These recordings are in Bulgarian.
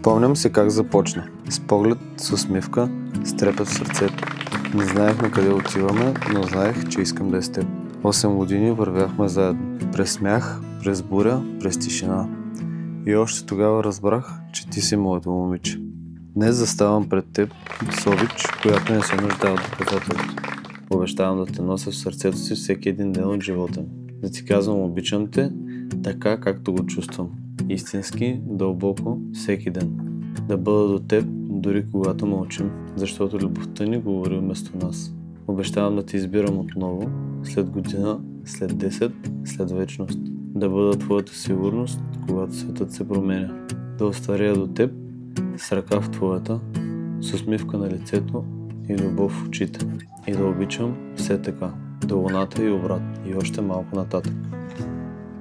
Спомням си как започна. С поглед, с усмивка, с трепет в сърцето. Не знаех на къде отиваме, но знаех, че искам да е с теб. 8 години вървяхме заедно. През смях, през буря, през тишина. И още тогава разбрах, че ти си моето момиче. Днес заставам пред теб с обич, която не се нуждае от доказателство. Обещавам да те нося в сърцето си всеки един ден от живота ми. Да ти казвам обичам те, така както го чувствам. Истински, дълбоко, всеки ден. Да бъда до теб, дори когато мълчим, защото любовта ни говори вместо нас. Обещавам да те избирам отново, след година, след 10, след вечност. Да бъда твоята сигурност, когато светът се променя. Да остаря до теб, с ръка в твоята, с усмивка на лицето и любов в очите. И да обичам все така, до луната и обратно, и още малко нататък.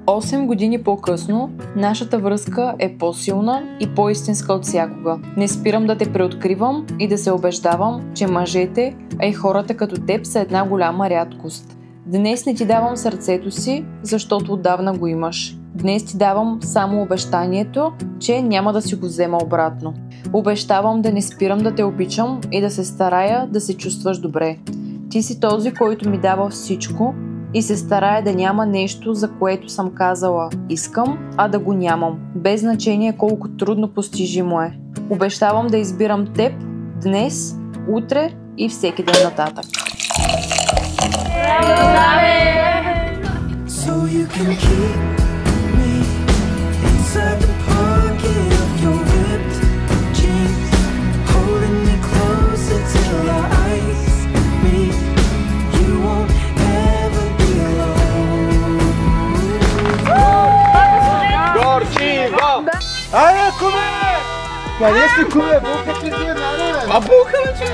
8 години по-късно, нашата връзка е по-силна и по-истинска от всякога. Не спирам да те преоткривам и да се убеждавам, че мъжете, а и хората като теб са една голяма рядкост. Днес не ти давам сърцето си, защото отдавна го имаш. Днес ти давам само обещанието, че няма да си го взема обратно. Обещавам да не спирам да те обичам и да се старая да се чувстваш добре. Ти си този, който ми дава всичко и се старая да няма нещо, за което съм казала искам, а да го нямам. Без значение колко трудно постижимо е. Обещавам да избирам теб днес, утре и всеки ден нататък. So you can keep me inside the pocket of your ripped jeans, holding me closer till our eyes meet. You won't ever be alone. Горчиво! Айде, куме! Къде си, куме? Булка ти си една, бе! А булка, бе, че?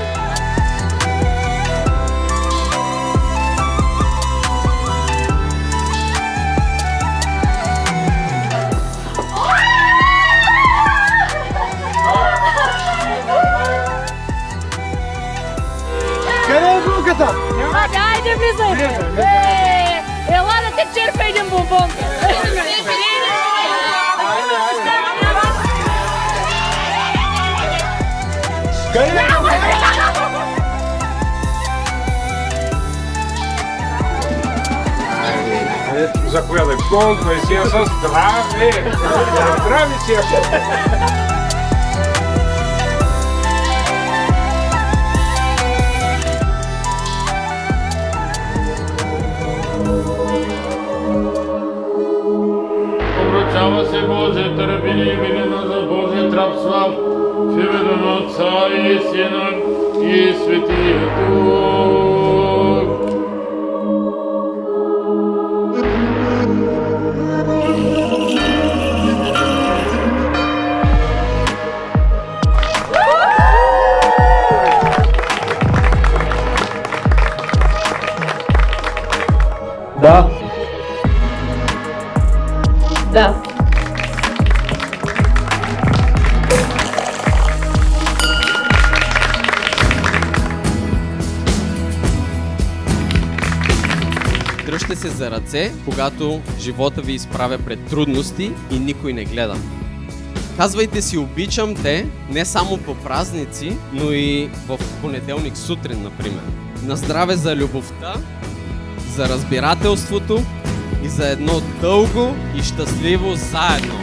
Къде е булката? Айде, влизай! Ела да те черпа един бомбон! Къде е? Заповядай, ползвай си я със здраве! Здрави си я! Обручава се Боже, търпение и милина за Божия трап слав, в името на Отца и Сина и Светия Дух. Да. Да. Дръжте се за ръце, когато живота ви изправя пред трудности и никой не гледа. Казвайте си обичам те не само по празници, но и в понеделник сутрин, например. На здраве за любовта, за разбирателството и за едно дълго и щастливо заедно.